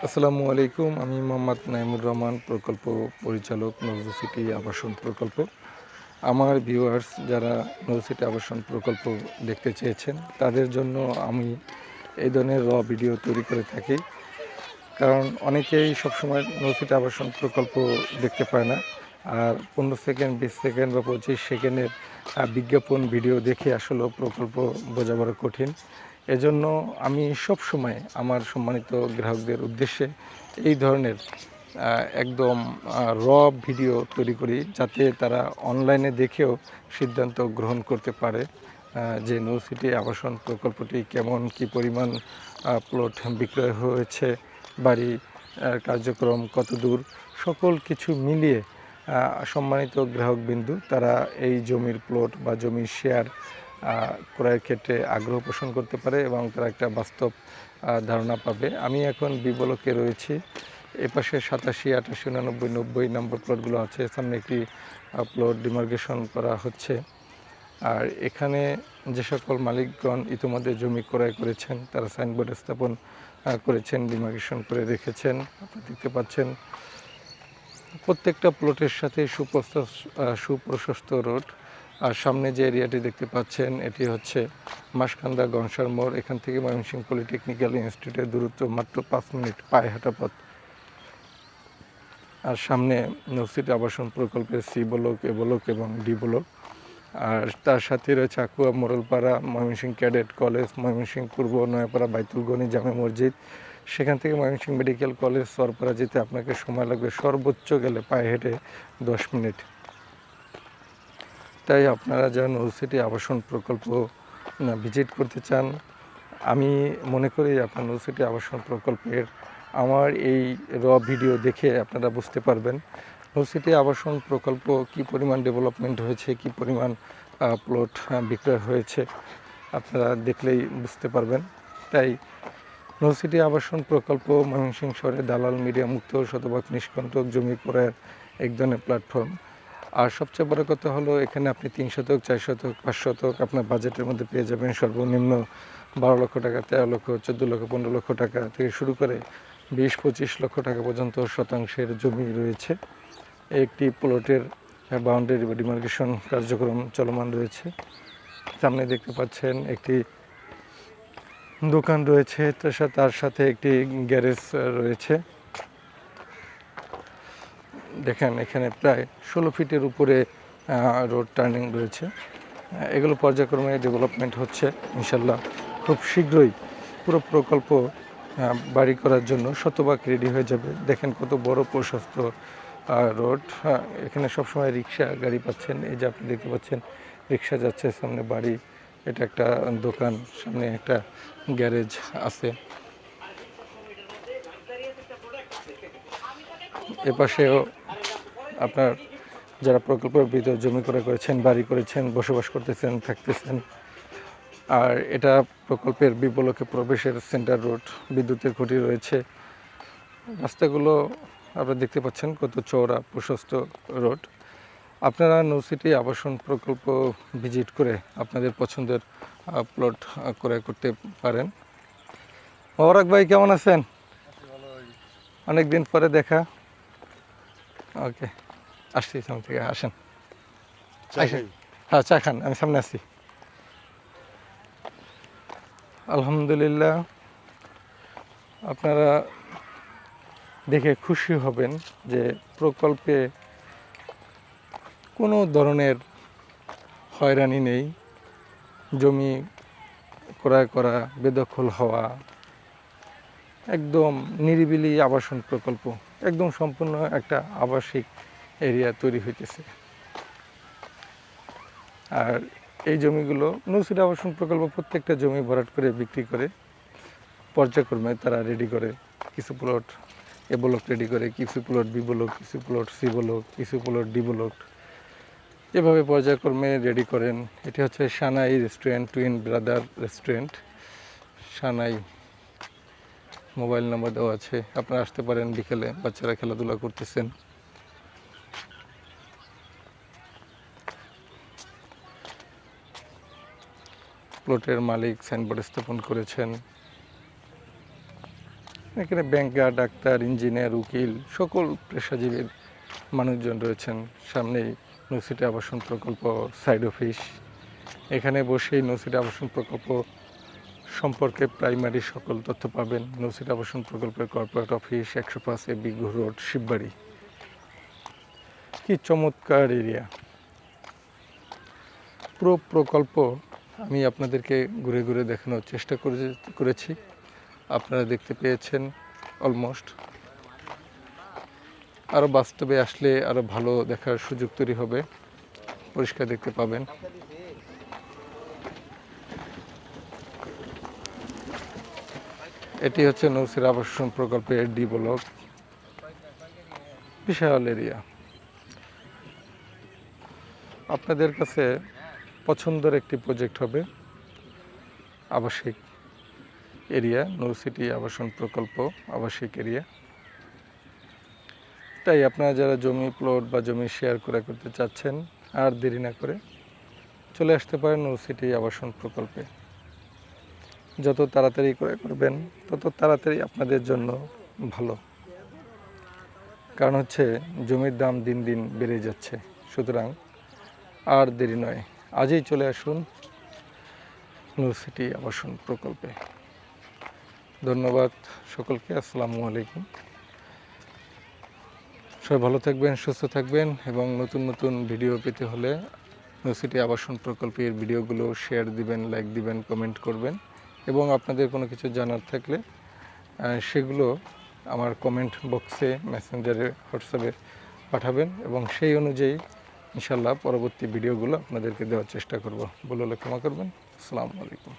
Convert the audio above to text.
আসসালামু আলাইকুম। আমি মোহাম্মদ নাইমুর রহমান, প্রকল্প পরিচালক, নজরুল সিটি আবাসন প্রকল্প। আমার ভিউয়ার্স যারা নজরুল সিটি আবাসন প্রকল্প দেখতে চেয়েছেন, তাদের জন্য আমি এই ধরনের ভিডিও তৈরি করে থাকি। কারণ অনেকেই সবসময় নজরুল সিটি আবাসন প্রকল্প দেখতে পায় না, আর 15 সেকেন্ড, 20 সেকেন্ড বা 25 সেকেন্ডের বিজ্ঞাপন ভিডিও দেখে আসলেও প্রকল্প বোঝা বড় কঠিন। এজন্য আমি সবসময় আমার সম্মানিত গ্রাহকদের উদ্দেশ্যে এই ধরনের একদম র ভিডিও তৈরি করি, যাতে তারা অনলাইনে দেখেও সিদ্ধান্ত গ্রহণ করতে পারে যে নজরুল সিটি আবাসন প্রকল্পটি কেমন, কী পরিমাণ প্লট বিক্রয় হয়েছে, বাড়ি কার্যক্রম কত দূর, সকল কিছু মিলিয়ে সম্মানিত গ্রাহকবিন্দু তারা এই জমির প্লট বা জমির শেয়ার ক্রয়ের ক্ষেত্রে আগ্রহ পোষণ করতে পারে এবং তারা একটা বাস্তব ধারণা পাবে। আমি এখন বিবলকে রয়েছি। এপাশে 87, 88, 89, 90 নম্বর প্লটগুলো আছে। সামনে একটি প্লট ডিমার্কেশন করা হচ্ছে। আর এখানে যে সকল মালিকগণ ইতিমধ্যে জমি ক্রয় করেছেন, তারা সাইনবোর্ড স্থাপন করেছেন, ডিমার্কেশন করে রেখেছেন। আপনারা দেখতে পাচ্ছেন প্রত্যেকটা প্লটের সাথে সুপ্রশস্ত রোড। আর সামনে যে এরিয়াটি দেখতে পাচ্ছেন, এটি হচ্ছে মাসকান্দা গনসার মোড়। এখান থেকে ময়মনসিংহ পলিটেকনিক্যাল ইনস্টিটিউটের দূরত্ব মাত্র 5 মিনিট পায়ে হাঁটা পথ। আর সামনে নজরুল সিটি আবাসন প্রকল্পের সি ব্লক, এ ব্লক এবং ডি ব্লক। আর তার সাথে রয়েছে Aqua, Morolpara, Mymensingh cadet college, Mymensingh পূর্ব, নয়াপাড়া, বাইতুল গনি, জামে মসজিদ। সেখান থেকে ময়মনসিংহ মেডিকেল কলেজ, সরপাড়া যেতে আপনাকে সময় লাগবে সর্বোচ্চ গেলে পায়ে হেঁটে 10 মিনিট। তাই আপনারা যারা নজরুল সিটি আবাসন প্রকল্প ভিজিট করতে চান, আমি মনে করি আপনার নজরুল সিটি আবাসন প্রকল্পের আমার এই ভিডিও দেখে আপনারা বুঝতে পারবেন নজরুল সিটি আবাসন প্রকল্প কী পরিমাণ ডেভেলপমেন্ট হয়েছে, কী পরিমাণ প্লট বিক্রয় হয়েছে, আপনারা দেখলেই বুঝতে পারবেন। তাই নজরুল সিটি আবাসন প্রকল্প ময়মনসিংহ শহরে দালাল, মিডিয়া মুক্ত, শতভাগ নিষ্কণ্টক জমি ক্রয়ের এক ধরনের প্ল্যাটফর্ম। আর সবচেয়ে বড় কথা হলো, এখানে আপনি 3 শতক, 4 শতক, 5 শতক আপনার বাজেটের মধ্যে পেয়ে যাবেন। সর্বনিম্ন 12 লক্ষ টাকা, 13 লক্ষ, 14 লক্ষ, 15 লক্ষ টাকা থেকে শুরু করে 20-25 লক্ষ টাকা পর্যন্ত শতাংশের জমি রয়েছে। একটি প্লটের বাউন্ডারি বা ডিমার্কেশন কার্যক্রম চলমান রয়েছে। সামনে দেখতে পাচ্ছেন একটি দোকান রয়েছে, তার সাথে একটি গ্যারেজ রয়েছে। দেখেন এখানে প্রায় 16 ফিটের উপরে রোড টার্নিং রয়েছে। এগুলো পর্যায়ক্রমে ডেভেলপমেন্ট হচ্ছে। ইনশাল্লাহ খুব শীঘ্রই পুরো প্রকল্প বাড়ি করার জন্য শতভাগ রেডি হয়ে যাবে। দেখেন কত বড় প্রশস্ত রোড। এখানে সবসময় রিক্সা গাড়ি পাচ্ছেন। এই যে আপনি দেখতে পাচ্ছেন রিক্সা যাচ্ছে, সামনে বাড়ি, এটা একটা দোকান, সামনে একটা গ্যারেজ আছে। এপাশেও আপনার যারা প্রকল্পের ভিতর জমি ক্রয় করেছেন, বাড়ি করেছেন, বসবাস করতেছেন, থাকতেছেন। আর এটা প্রকল্পের বিবলকে প্রবেশের সেন্টার রোড, বিদ্যুতের খুঁটি রয়েছে। রাস্তাগুলো আপনারা দেখতে পাচ্ছেন কত চওড়া প্রশস্ত রোড। আপনারা নজরুল সিটি আবাসন প্রকল্প ভিজিট করে আপনাদের পছন্দের প্লট ক্রয় করতে পারেন। মোবারক ভাই, কেমন আছেন? অনেক দিন পরে দেখা। ওকে, আসছি সামনে থেকে, আসেন। হ্যাঁ, চা খান, আমি সামনে আসছি। আলহামদুলিল্লাহ, আপনারা দেখে খুশি হবেন যে প্রকল্পে কোনো ধরনের হয়রানি নেই। জমি ক্রয় করা, বেদখল হওয়া, একদম নিরিবিলি আবাসন প্রকল্প, একদম সম্পূর্ণ একটা আবাসিক এরিয়া তৈরি হইতেছে। আর এই জমিগুলো নজরুল সিটি আবাসন প্রকল্প প্রত্যেকটা জমি ভরাট করে বিক্রি করে, পর্যায়ক্রমে তারা রেডি করে। কিছু প্লট এ ব্লক রেডি করে, কিছু প্লট বি ব্লক, কিছু প্লট সি ব্লক, কিছু প্লট ডি ব্লক, এভাবে পর্যায়ক্রমে রেডি করেন। এটি হচ্ছে সানাই রেস্টুরেন্ট, টুইন ব্রাদার রেস্টুরেন্ট, সানাই। মোবাইল নাম্বার দেওয়া আছে, আপনারা আসতে পারেন। বিকেলে বাচ্চারা খেলাধুলা করতেছেন। প্লটের মালিক সাইনবোর্ড স্থাপন করেছেন। এখানে ব্যাংকার, ডাক্তার, ইঞ্জিনিয়ার, উকিল সকল পেশাজীবীর মানুষজন রয়েছেন। সামনেই নৌসিটি আবাসন প্রকল্প সাইড অফিস। এখানে বসেই নৌসিটি আবাসন প্রকল্প সম্পর্কে প্রাইমারি সকল তথ্য পাবেন। নৌসিটি আবাসন প্রকল্পের কর্পোরেট অফিস 105 বিঘু রোড, শিববাড়ি। কি চমৎকার এরিয়া! পুরো প্রকল্প আমি আপনাদেরকে ঘুরে ঘুরে দেখানোর চেষ্টা করেছি। আপনারা দেখতে পেয়েছেন অলমোস্ট। আরও বাস্তবে আসলে আরও ভালো দেখার সুযোগ তৈরি হবে, পরিষ্কার দেখতে পাবেন। এটি হচ্ছে নৌসিটি আবাসন প্রকল্পের ডি ব্লক। বিশাল এরিয়া। আপনাদের কাছে পছন্দের একটি প্রজেক্ট হবে আবাসিক এরিয়া, নৌসিটি আবাসন প্রকল্প আবাসিক এরিয়া। তাই আপনারা যারা জমি প্লট বা জমি শেয়ার ক্রয় করতে চাচ্ছেন, আর দেরি না করে চলে আসতে পারেন নৌসিটি আবাসন প্রকল্পে। যত তাড়াতাড়ি ক্রয় করবেন তত তাড়াতাড়ি আপনাদের জন্য ভালো। কারণ হচ্ছে জমির দাম দিন দিন বেড়ে যাচ্ছে। সুতরাং আর দেরি নয়, আজই চলে আসুন নৌসিটি আবাসন প্রকল্পে। ধন্যবাদ সকলকে। আসসালামু আলাইকুম। সবাই ভালো থাকবেন, সুস্থ থাকবেন এবং নতুন নতুন ভিডিও পেতে হলে নৌসিটি আবাসন প্রকল্পের ভিডিওগুলো শেয়ার দিবেন, লাইক দিবেন, কমেন্ট করবেন এবং আপনাদের কোনো কিছু জানার থাকলে সেগুলো আমার কমেন্ট বক্সে, মেসেঞ্জারে, হোয়াটসঅ্যাপে পাঠাবেন এবং সেই অনুযায়ী ইনশাল্লাহ পরবর্তী ভিডিওগুলো আপনাদেরকে দেওয়ার চেষ্টা করব। ভুল হলে ক্ষমা করবেন। আসসালামু আলাইকুম।